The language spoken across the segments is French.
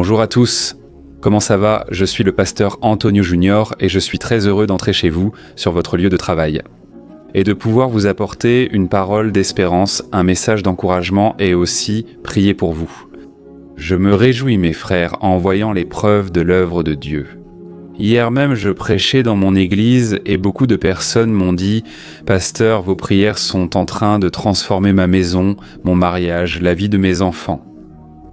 Bonjour à tous, comment ça va? Je suis le pasteur Antonio Junior et je suis très heureux d'entrer chez vous sur votre lieu de travail et de pouvoir vous apporter une parole d'espérance, un message d'encouragement et aussi prier pour vous. Je me réjouis mes frères en voyant les preuves de l'œuvre de Dieu. Hier même je prêchais dans mon église et beaucoup de personnes m'ont dit « Pasteur, vos prières sont en train de transformer ma maison, mon mariage, la vie de mes enfants. »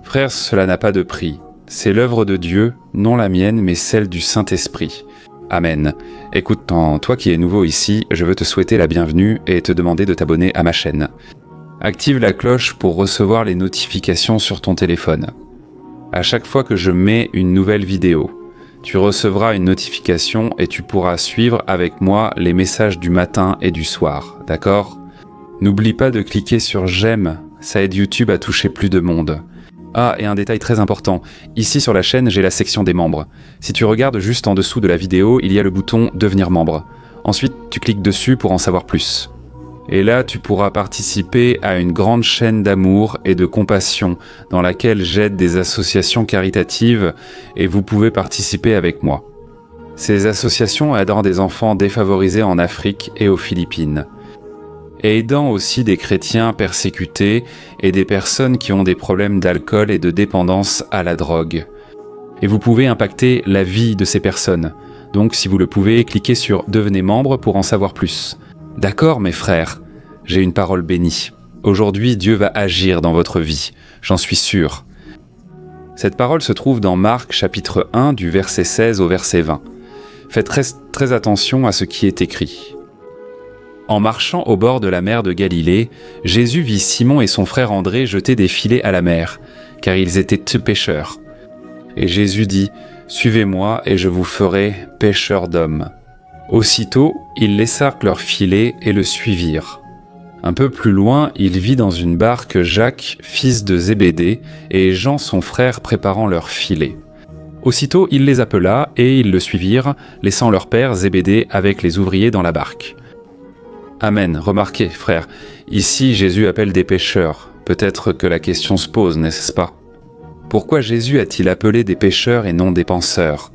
Frères, cela n'a pas de prix. C'est l'œuvre de Dieu, non la mienne, mais celle du Saint-Esprit. Amen. Écoute, toi qui es nouveau ici, je veux te souhaiter la bienvenue et te demander de t'abonner à ma chaîne. Active la cloche pour recevoir les notifications sur ton téléphone. À chaque fois que je mets une nouvelle vidéo, tu recevras une notification et tu pourras suivre avec moi les messages du matin et du soir, d'accord? N'oublie pas de cliquer sur « J'aime », ça aide YouTube à toucher plus de monde. Ah, et un détail très important, ici sur la chaîne, j'ai la section des membres. Si tu regardes juste en dessous de la vidéo, il y a le bouton « Devenir membre ». Ensuite, tu cliques dessus pour en savoir plus. Et là, tu pourras participer à une grande chaîne d'amour et de compassion dans laquelle j'aide des associations caritatives et vous pouvez participer avec moi. Ces associations aidant des enfants défavorisés en Afrique et aux Philippines. Et aidant aussi des chrétiens persécutés et des personnes qui ont des problèmes d'alcool et de dépendance à la drogue. Et vous pouvez impacter la vie de ces personnes. Donc si vous le pouvez, cliquez sur « Devenez membre » pour en savoir plus. D'accord mes frères, j'ai une parole bénie. Aujourd'hui, Dieu va agir dans votre vie, j'en suis sûr. Cette parole se trouve dans Marc chapitre 1 du verset 16 au verset 20. Faites très attention à ce qui est écrit. En marchant au bord de la mer de Galilée, Jésus vit Simon et son frère André jeter des filets à la mer, car ils étaient pêcheurs. Et Jésus dit « Suivez-moi et je vous ferai pêcheurs d'hommes ». Aussitôt, ils laissèrent leurs filets et le suivirent. Un peu plus loin, il vit dans une barque Jacques, fils de Zébédée, et Jean son frère préparant leurs filets. Aussitôt, il les appela et ils le suivirent, laissant leur père Zébédée avec les ouvriers dans la barque. Amen. Remarquez, frères, ici Jésus appelle des pêcheurs. Peut-être que la question se pose, n'est-ce pas? Pourquoi Jésus a-t-il appelé des pêcheurs et non des penseurs?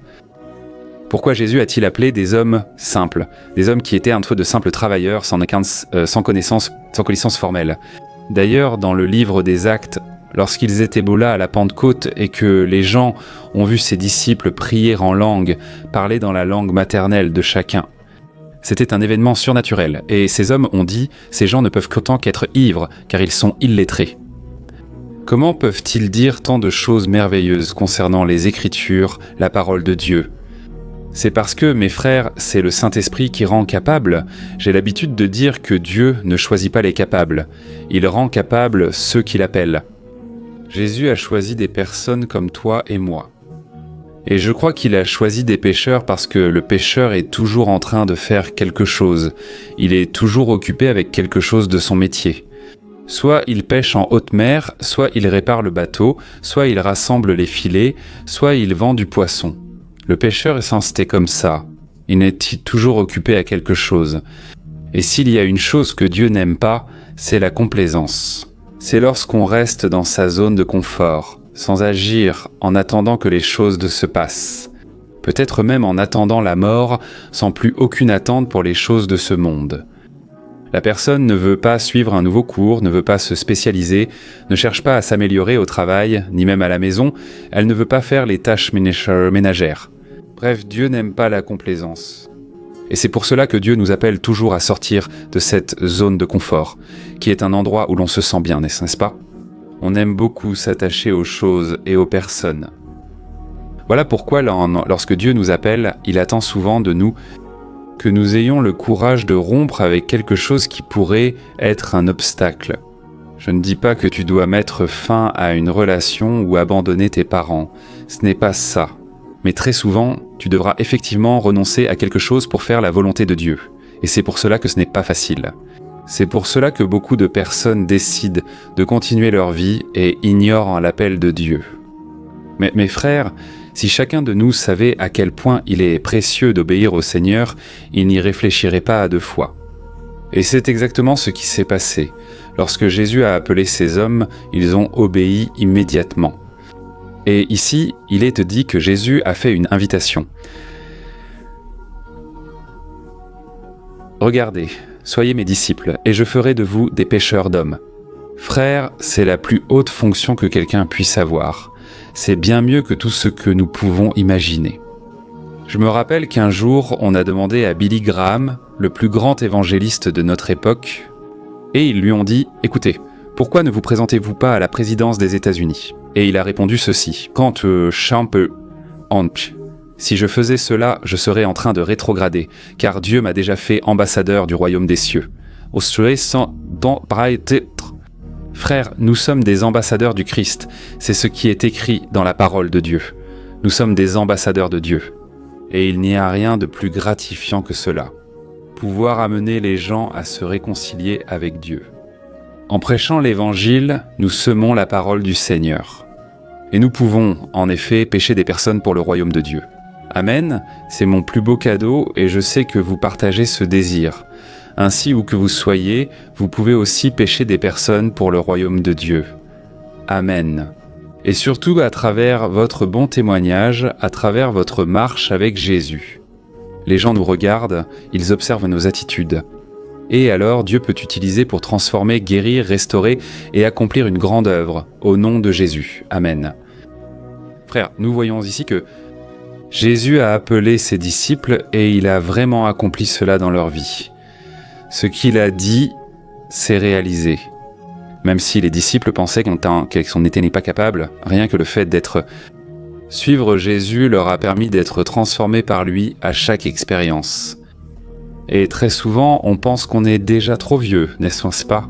Pourquoi Jésus a-t-il appelé des hommes simples, des hommes qui étaient un peu de simples travailleurs sans connaissance formelle? D'ailleurs, dans le livre des Actes, lorsqu'ils étaient là à la Pentecôte et que les gens ont vu ses disciples prier en langue, parler dans la langue maternelle de chacun, c'était un événement surnaturel, et ces hommes ont dit « Ces gens ne peuvent qu'autant qu'être ivres, car ils sont illettrés ». Comment peuvent-ils dire tant de choses merveilleuses concernant les Écritures, la parole de Dieu? C'est parce que, mes frères, c'est le Saint-Esprit qui rend capable. J'ai l'habitude de dire que Dieu ne choisit pas les capables. Il rend capables ceux qu'il appelle. Jésus a choisi des personnes comme toi et moi. Et je crois qu'il a choisi des pêcheurs parce que le pêcheur est toujours en train de faire quelque chose. Il est toujours occupé avec quelque chose de son métier. Soit il pêche en haute mer, soit il répare le bateau, soit il rassemble les filets, soit il vend du poisson. Le pêcheur est censé être comme ça. Il est toujours occupé à quelque chose. Et s'il y a une chose que Dieu n'aime pas, c'est la complaisance. C'est lorsqu'on reste dans sa zone de confort, sans agir en attendant que les choses se passent. Peut-être même en attendant la mort, sans plus aucune attente pour les choses de ce monde. La personne ne veut pas suivre un nouveau cours, ne veut pas se spécialiser, ne cherche pas à s'améliorer au travail, ni même à la maison, elle ne veut pas faire les tâches ménagères. Bref, Dieu n'aime pas la complaisance. Et c'est pour cela que Dieu nous appelle toujours à sortir de cette zone de confort, qui est un endroit où l'on se sent bien, n'est-ce pas? On aime beaucoup s'attacher aux choses et aux personnes. Voilà pourquoi lorsque Dieu nous appelle, il attend souvent de nous que nous ayons le courage de rompre avec quelque chose qui pourrait être un obstacle. Je ne dis pas que tu dois mettre fin à une relation ou abandonner tes parents, ce n'est pas ça. Mais très souvent, tu devras effectivement renoncer à quelque chose pour faire la volonté de Dieu. Et c'est pour cela que ce n'est pas facile. C'est pour cela que beaucoup de personnes décident de continuer leur vie et ignorent l'appel de Dieu. Mais mes frères, si chacun de nous savait à quel point il est précieux d'obéir au Seigneur, il n'y réfléchirait pas à deux fois. Et c'est exactement ce qui s'est passé. Lorsque Jésus a appelé ces hommes, ils ont obéi immédiatement. Et ici, il est dit que Jésus a fait une invitation. Regardez, soyez mes disciples, et je ferai de vous des pêcheurs d'hommes. Frères, c'est la plus haute fonction que quelqu'un puisse avoir. C'est bien mieux que tout ce que nous pouvons imaginer. Je me rappelle qu'un jour, on a demandé à Billy Graham, le plus grand évangéliste de notre époque, et ils lui ont dit « Écoutez, pourquoi ne vous présentez-vous pas à la présidence des États-Unis » Et il a répondu ceci « Quand si je faisais cela, je serais en train de rétrograder, car Dieu m'a déjà fait ambassadeur du royaume des cieux. Frères, nous sommes des ambassadeurs du Christ. C'est ce qui est écrit dans la parole de Dieu. Nous sommes des ambassadeurs de Dieu. Et il n'y a rien de plus gratifiant que cela. Pouvoir amener les gens à se réconcilier avec Dieu. En prêchant l'Évangile, nous semons la parole du Seigneur. Et nous pouvons, en effet, pêcher des personnes pour le royaume de Dieu. Amen, c'est mon plus beau cadeau et je sais que vous partagez ce désir. Ainsi où que vous soyez, vous pouvez aussi pêcher des personnes pour le royaume de Dieu. Amen. Et surtout à travers votre bon témoignage, à travers votre marche avec Jésus. Les gens nous regardent, ils observent nos attitudes. Et alors Dieu peut utiliser pour transformer, guérir, restaurer et accomplir une grande œuvre, au nom de Jésus. Amen. Frères, nous voyons ici que Jésus a appelé ses disciples et il a vraiment accompli cela dans leur vie. Ce qu'il a dit, c'est réalisé. Même si les disciples pensaient qu'on n'était pas capable, rien que le fait d'être suivre Jésus leur a permis d'être transformés par lui à chaque expérience. Et très souvent, on pense qu'on est déjà trop vieux, n'est-ce pas ?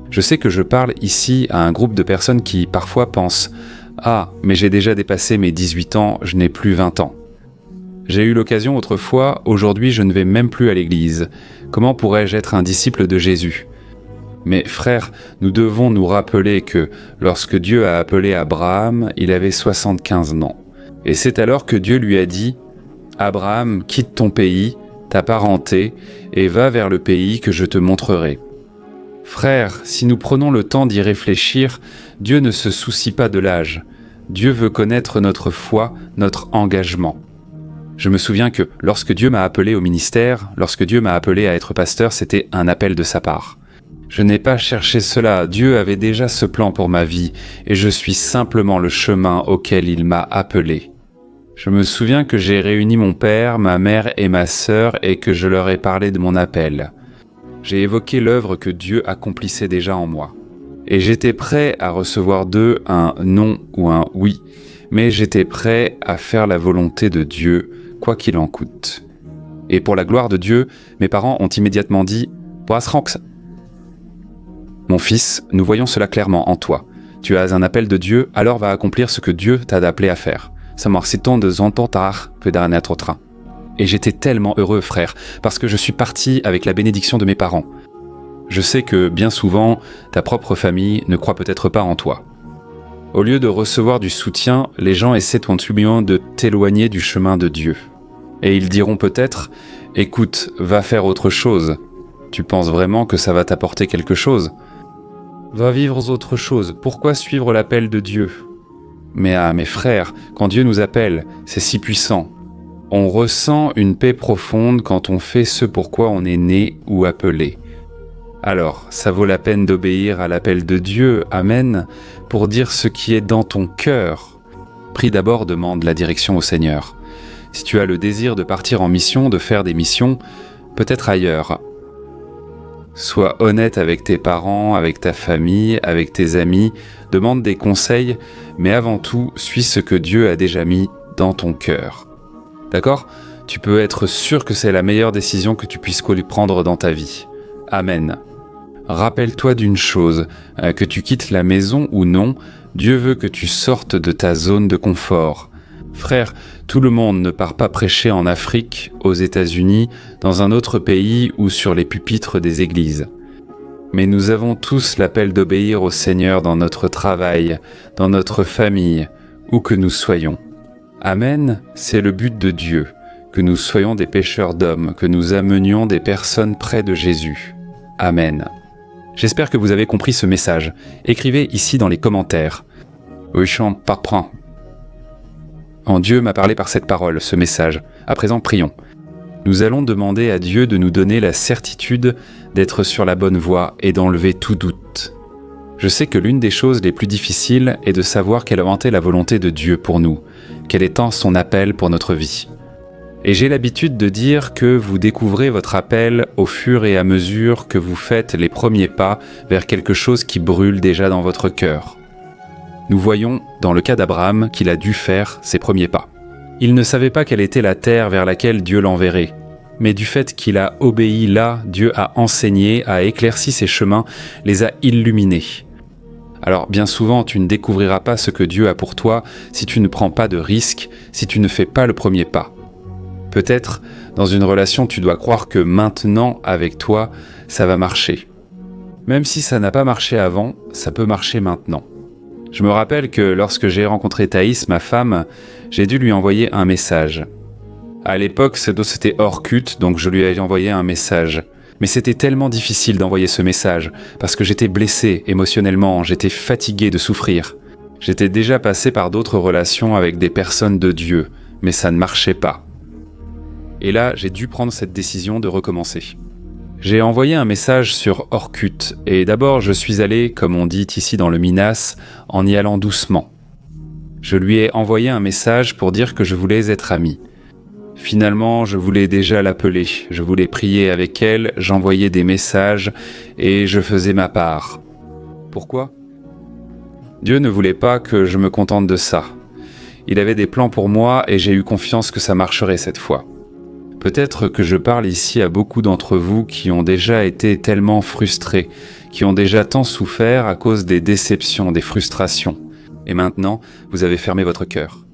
Je sais que je parle ici à un groupe de personnes qui parfois pensent « Ah, mais j'ai déjà dépassé mes 18 ans, je n'ai plus 20 ans. » J'ai eu l'occasion autrefois, aujourd'hui je ne vais même plus à l'église. Comment pourrais-je être un disciple de Jésus ? Mais frères, nous devons nous rappeler que lorsque Dieu a appelé Abraham, il avait 75 ans. Et c'est alors que Dieu lui a dit « Abraham, quitte ton pays, ta parenté, et va vers le pays que je te montrerai. » Frères, si nous prenons le temps d'y réfléchir, Dieu ne se soucie pas de l'âge. Dieu veut connaître notre foi, notre engagement. Je me souviens que lorsque Dieu m'a appelé au ministère, lorsque Dieu m'a appelé à être pasteur, c'était un appel de sa part. Je n'ai pas cherché cela, Dieu avait déjà ce plan pour ma vie, et je suis simplement le chemin auquel il m'a appelé. Je me souviens que j'ai réuni mon père, ma mère et ma sœur et que je leur ai parlé de mon appel. J'ai évoqué l'œuvre que Dieu accomplissait déjà en moi. Et j'étais prêt à recevoir d'eux un non ou un oui, mais j'étais prêt à faire la volonté de Dieu, quoi qu'il en coûte. Et pour la gloire de Dieu, mes parents ont immédiatement dit « Boasranx, mon fils, nous voyons cela clairement en toi. Tu as un appel de Dieu, alors va accomplir ce que Dieu t'a appelé à faire. Et j'étais tellement heureux, frère, parce que je suis parti avec la bénédiction de mes parents. Je sais que, bien souvent, ta propre famille ne croit peut-être pas en toi. Au lieu de recevoir du soutien, les gens essaient tout simplement de t'éloigner du chemin de Dieu. Et ils diront peut-être « Écoute, va faire autre chose. Tu penses vraiment que ça va t'apporter quelque chose ? Va vivre autre chose. Pourquoi suivre l'appel de Dieu ?» Mais mes frères, quand Dieu nous appelle, c'est si puissant. On ressent une paix profonde quand on fait ce pourquoi on est né ou appelé. Alors, ça vaut la peine d'obéir à l'appel de Dieu, Amen, pour dire ce qui est dans ton cœur. Prie d'abord, demande la direction au Seigneur. Si tu as le désir de partir en mission, de faire des missions, peut-être ailleurs. Sois honnête avec tes parents, avec ta famille, avec tes amis, demande des conseils, mais avant tout, suis ce que Dieu a déjà mis dans ton cœur. D'accord ? Tu peux être sûr que c'est la meilleure décision que tu puisses prendre dans ta vie. Amen. Rappelle-toi d'une chose, que tu quittes la maison ou non, Dieu veut que tu sortes de ta zone de confort. Frère, tout le monde ne part pas prêcher en Afrique, aux États-Unis, dans un autre pays ou sur les pupitres des églises. Mais nous avons tous l'appel d'obéir au Seigneur dans notre travail, dans notre famille, où que nous soyons. Amen, c'est le but de Dieu, que nous soyons des pêcheurs d'hommes, que nous amenions des personnes près de Jésus. Amen. J'espère que vous avez compris ce message. Écrivez ici dans les commentaires. Dieu m'a parlé par cette parole, ce message. À présent, prions. Nous allons demander à Dieu de nous donner la certitude d'être sur la bonne voie et d'enlever tout doute. Je sais que l'une des choses les plus difficiles est de savoir quelle est la volonté de Dieu pour nous, quel est son appel pour notre vie. Et j'ai l'habitude de dire que vous découvrez votre appel au fur et à mesure que vous faites les premiers pas vers quelque chose qui brûle déjà dans votre cœur. Nous voyons, dans le cas d'Abraham, qu'il a dû faire ses premiers pas. Il ne savait pas quelle était la terre vers laquelle Dieu l'enverrait, mais du fait qu'il a obéi là, Dieu a enseigné, a éclairci ses chemins, les a illuminés. Alors bien souvent, tu ne découvriras pas ce que Dieu a pour toi si tu ne prends pas de risques, si tu ne fais pas le premier pas. Peut-être, dans une relation, tu dois croire que maintenant, avec toi, ça va marcher. Même si ça n'a pas marché avant, ça peut marcher maintenant. Je me rappelle que lorsque j'ai rencontré Thaïs, ma femme, j'ai dû lui envoyer un message. À l'époque, c'était Orkut, donc je lui ai envoyé un message. Mais c'était tellement difficile d'envoyer ce message, parce que j'étais blessé émotionnellement, j'étais fatigué de souffrir. J'étais déjà passé par d'autres relations avec des personnes de Dieu, mais ça ne marchait pas. Et là, j'ai dû prendre cette décision de recommencer. J'ai envoyé un message sur Orkut, et d'abord je suis allé, comme on dit ici dans le Minas, en y allant doucement. Je lui ai envoyé un message pour dire que je voulais être ami. Finalement, je voulais déjà l'appeler, je voulais prier avec elle, j'envoyais des messages, et je faisais ma part. Pourquoi ? Dieu ne voulait pas que je me contente de ça. Il avait des plans pour moi, et j'ai eu confiance que ça marcherait cette fois. Peut-être que je parle ici à beaucoup d'entre vous qui ont déjà été tellement frustrés, qui ont déjà tant souffert à cause des déceptions, des frustrations. Et maintenant, vous avez fermé votre cœur.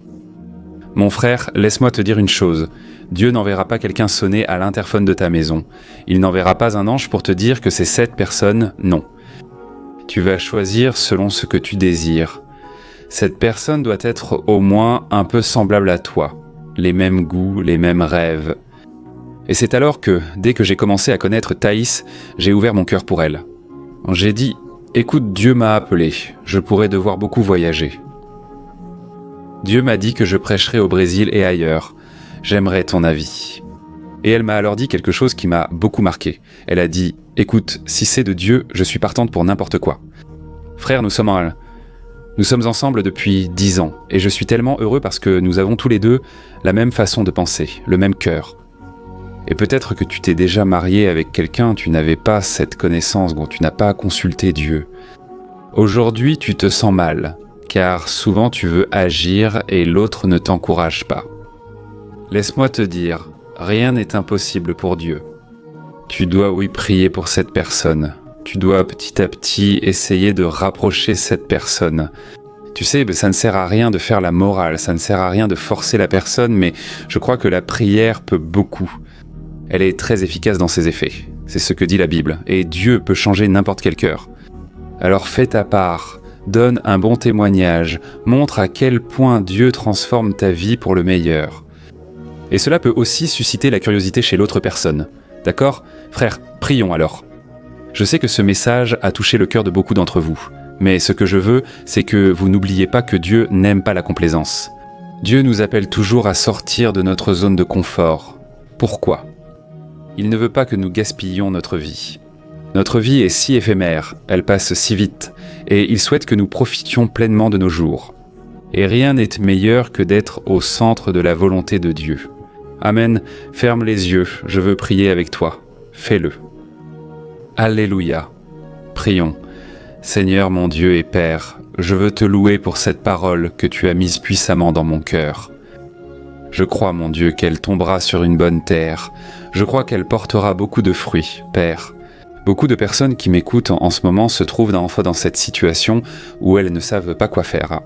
Mon frère, laisse-moi te dire une chose. Dieu n'enverra pas quelqu'un sonner à l'interphone de ta maison. Il n'enverra pas un ange pour te dire que c'est cette personne, non. Tu vas choisir selon ce que tu désires. Cette personne doit être au moins un peu semblable à toi. Les mêmes goûts, les mêmes rêves. Et c'est alors que, dès que j'ai commencé à connaître Thaïs, j'ai ouvert mon cœur pour elle. J'ai dit, écoute, Dieu m'a appelé, je pourrais devoir beaucoup voyager. Dieu m'a dit que je prêcherais au Brésil et ailleurs. J'aimerais ton avis. Et elle m'a alors dit quelque chose qui m'a beaucoup marqué. Elle a dit, écoute, si c'est de Dieu, je suis partante pour n'importe quoi. Frère, nous sommes ensemble depuis 10 ans, et je suis tellement heureux parce que nous avons tous les deux la même façon de penser, le même cœur. Et peut-être que tu t'es déjà marié avec quelqu'un, tu n'avais pas cette connaissance, dont tu n'as pas consulté Dieu. Aujourd'hui, tu te sens mal, car souvent tu veux agir et l'autre ne t'encourage pas. Laisse-moi te dire, rien n'est impossible pour Dieu. Tu dois, oui, prier pour cette personne. Tu dois petit à petit essayer de rapprocher cette personne. Tu sais, ça ne sert à rien de faire la morale, ça ne sert à rien de forcer la personne, mais je crois que la prière peut beaucoup. Elle est très efficace dans ses effets. C'est ce que dit la Bible. Et Dieu peut changer n'importe quel cœur. Alors fais ta part, donne un bon témoignage, montre à quel point Dieu transforme ta vie pour le meilleur. Et cela peut aussi susciter la curiosité chez l'autre personne. D'accord ? Frère, prions alors. Je sais que ce message a touché le cœur de beaucoup d'entre vous. Mais ce que je veux, c'est que vous n'oubliez pas que Dieu n'aime pas la complaisance. Dieu nous appelle toujours à sortir de notre zone de confort. Pourquoi ? Il ne veut pas que nous gaspillions notre vie. Notre vie est si éphémère, elle passe si vite, et il souhaite que nous profitions pleinement de nos jours. Et rien n'est meilleur que d'être au centre de la volonté de Dieu. Amen, ferme les yeux, je veux prier avec toi. Fais-le. Alléluia. Prions. Seigneur mon Dieu et Père, je veux te louer pour cette parole que tu as mise puissamment dans mon cœur. Je crois, mon Dieu, qu'elle tombera sur une bonne terre. Je crois qu'elle portera beaucoup de fruits, Père. Beaucoup de personnes qui m'écoutent en ce moment se trouvent dans cette situation où elles ne savent pas quoi faire.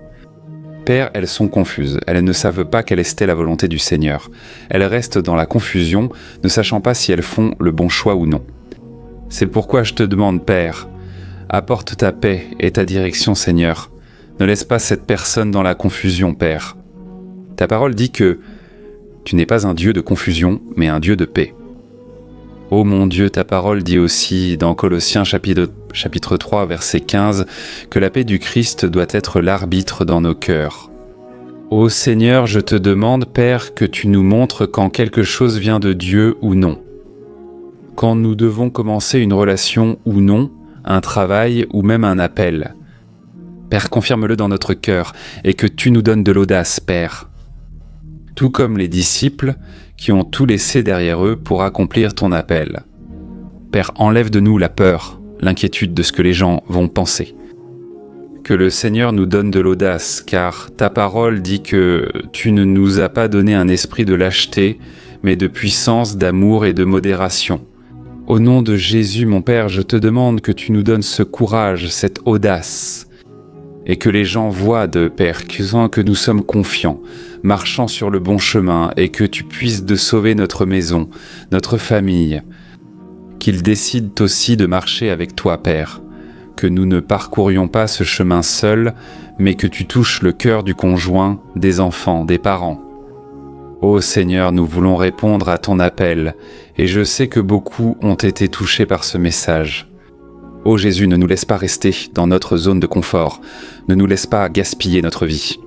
Père, elles sont confuses. Elles ne savent pas quelle était la volonté du Seigneur. Elles restent dans la confusion, ne sachant pas si elles font le bon choix ou non. C'est pourquoi je te demande, Père, apporte ta paix et ta direction, Seigneur. Ne laisse pas cette personne dans la confusion, Père. Ta parole dit que tu n'es pas un Dieu de confusion, mais un Dieu de paix. Ô mon Dieu, ta parole dit aussi dans Colossiens chapitre 3, verset 15, que la paix du Christ doit être l'arbitre dans nos cœurs. Ô Seigneur, je te demande, Père, que tu nous montres quand quelque chose vient de Dieu ou non. Quand nous devons commencer une relation ou non, un travail ou même un appel. Père, confirme-le dans notre cœur et que tu nous donnes de l'audace, Père. Tout comme les disciples qui ont tout laissé derrière eux pour accomplir ton appel. Père, enlève de nous la peur, l'inquiétude de ce que les gens vont penser. Que le Seigneur nous donne de l'audace, car ta parole dit que tu ne nous as pas donné un esprit de lâcheté, mais de puissance, d'amour et de modération. Au nom de Jésus, mon Père, je te demande que tu nous donnes ce courage, cette audace, et que les gens voient de Père, que nous sommes confiants, marchant sur le bon chemin, et que tu puisses de sauver notre maison, notre famille, qu'ils décident aussi de marcher avec toi, Père. Que nous ne parcourions pas ce chemin seuls, mais que tu touches le cœur du conjoint, des enfants, des parents. Ô Seigneur, nous voulons répondre à ton appel, et je sais que beaucoup ont été touchés par ce message. Ô Jésus, ne nous laisse pas rester dans notre zone de confort, ne nous laisse pas gaspiller notre vie.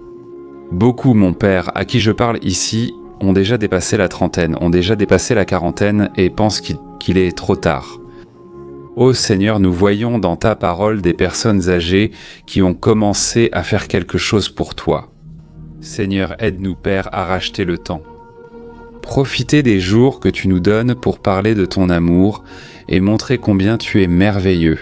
Beaucoup, mon Père, à qui je parle ici, ont déjà dépassé la trentaine, ont déjà dépassé la quarantaine et pensent qu'il est trop tard. Ô Seigneur, nous voyons dans ta parole des personnes âgées qui ont commencé à faire quelque chose pour toi. Seigneur, aide-nous, Père, à racheter le temps. Profitez des jours que tu nous donnes pour parler de ton amour et montrer combien tu es merveilleux.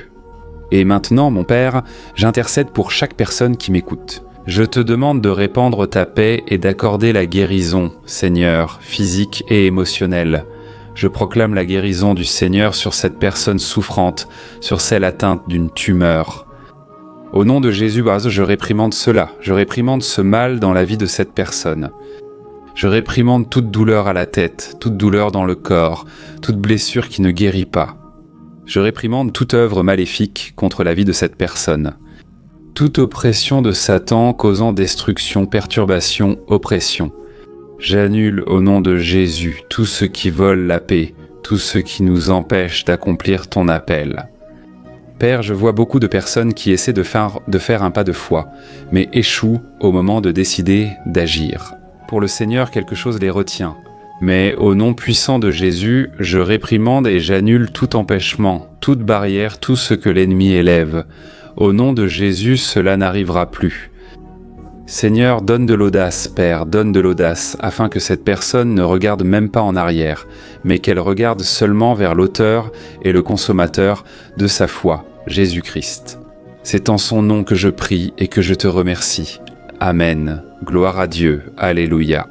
Et maintenant, mon Père, j'intercède pour chaque personne qui m'écoute. Je te demande de répandre ta paix et d'accorder la guérison, Seigneur, physique et émotionnelle. Je proclame la guérison du Seigneur sur cette personne souffrante, sur celle atteinte d'une tumeur. Au nom de Jésus, je réprimande cela, je réprimande ce mal dans la vie de cette personne. Je réprimande toute douleur à la tête, toute douleur dans le corps, toute blessure qui ne guérit pas. Je réprimande toute œuvre maléfique contre la vie de cette personne. Toute oppression de Satan causant destruction, perturbation, oppression. J'annule au nom de Jésus tout ce qui vole la paix, tout ce qui nous empêche d'accomplir ton appel. Père, je vois beaucoup de personnes qui essaient de faire un pas de foi, mais échouent au moment de décider d'agir. Pour le Seigneur, quelque chose les retient. Mais au nom puissant de Jésus, je réprimande et j'annule tout empêchement, toute barrière, tout ce que l'ennemi élève. Au nom de Jésus, cela n'arrivera plus. Seigneur, donne de l'audace, Père, donne de l'audace, afin que cette personne ne regarde même pas en arrière, mais qu'elle regarde seulement vers l'auteur et le consommateur de sa foi, Jésus-Christ. C'est en son nom que je prie et que je te remercie. Amen. Gloire à Dieu. Alléluia.